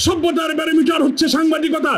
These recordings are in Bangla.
সভ্যতার ব্যারোমিটার হচ্ছে সাংবাদিকতা।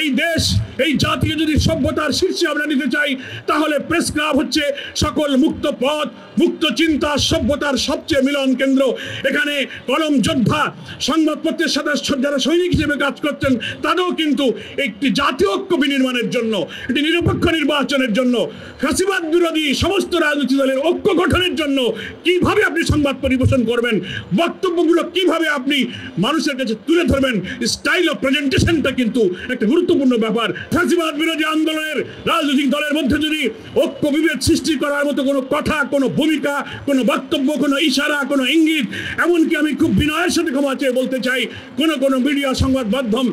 এই দেশ এই জাতিকে যদি সভ্যতার শীর্ষে আমরা নিতে চাই তাহলে প্রেস ক্লাব হচ্ছে সকল মুক্ত পথ, মুক্ত চিন্তা, সভ্যতার সবচেয়ে মিলন কেন্দ্র। এখানে কলম যোদ্ধা সংবাদপত্রের সাথে যারা সৈনিক হিসেবে কাজ করছেন তাদেরও কিন্তু একটি জাতীয় ঐক্য বিনির্মাণের জন্য, একটি নিরপেক্ষ নির্বাচনের জন্য, ফ্যাসিবাদ বিরোধী সমস্ত রাজনৈতিক দলের ঐক্য গঠনের জন্য কিভাবে আপনি সংবাদ পরিবেশন করবেন, বক্তব্যগুলো কিভাবে আপনি মানুষের কাছে তুলে ধরবেন, স্টাইল অফ প্রেজেন্টেশনটা কিন্তু একটা গুরুত্বপূর্ণ ব্যাপার। ফ্যাসিবাদ বিরোধী আন্দোলনের রাজনৈতিক দলের মধ্যে যদি ঐক্য বিভেদ সৃষ্টি করার মতো কোনো কথা, কোনো ভূমিকা, কোনো বক্তব্য, কোনো ইশারা, কোনো ইঙ্গিত, এমনকি আমি খুব বিনয়ের সাথে ক্ষমা চেয়ে বলতে চাই, কোনো মিডিয়া সংবাদ মাধ্যম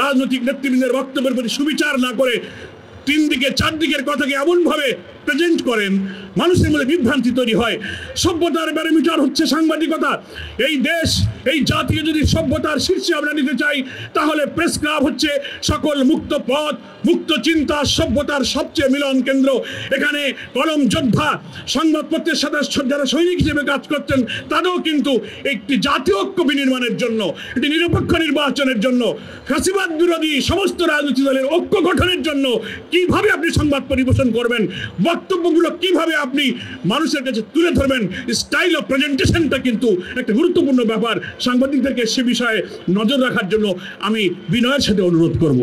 রাজনৈতিক নেতৃবৃন্দের বক্তব্যের প্রতি সুবিচার না করে তিন দিকে চার দিকের কথাকে এমনভাবে প্রেজেন্ট করেন মানুষের মধ্যে বিভ্রান্তি তৈরি হয়। সভ্যতার ব্যারোমিটার হচ্ছে সাংবাদিকতা। এই দেশ এই জাতিকে যদি সভ্যতার শীর্ষে আমরা নিতে চাই তাহলে প্রেস ক্লাব হচ্ছে সকল মুক্ত পথ, মুক্ত চিন্তা, সভ্যতার সবচেয়ে মিলন কেন্দ্র। এখানে কলম যোদ্ধা সংবাদপত্রের সাথে যারা সৈনিক হিসেবে কাজ করছেন তাদেরও কিন্তু একটি জাতীয় ঐক্য বিনির্মাণের জন্য, একটি নিরপেক্ষ নির্বাচনের জন্য, ফ্যাসিবাদ বিরোধী সমস্ত রাজনৈতিক দলের ঐক্য গঠনের জন্য কিভাবে আপনি সংবাদ পরিবেশন করবেন, বক্তব্যগুলো কিভাবে আপনি মানুষের কাছে তুলে ধরবেন, স্টাইল অফ প্রেজেন্টেশনটা কিন্তু একটা গুরুত্বপূর্ণ ব্যাপার। সাংবাদিকদেরকে সে বিষয়ে নজর রাখার জন্য আমি বিনয়ের সাথে অনুরোধ করব।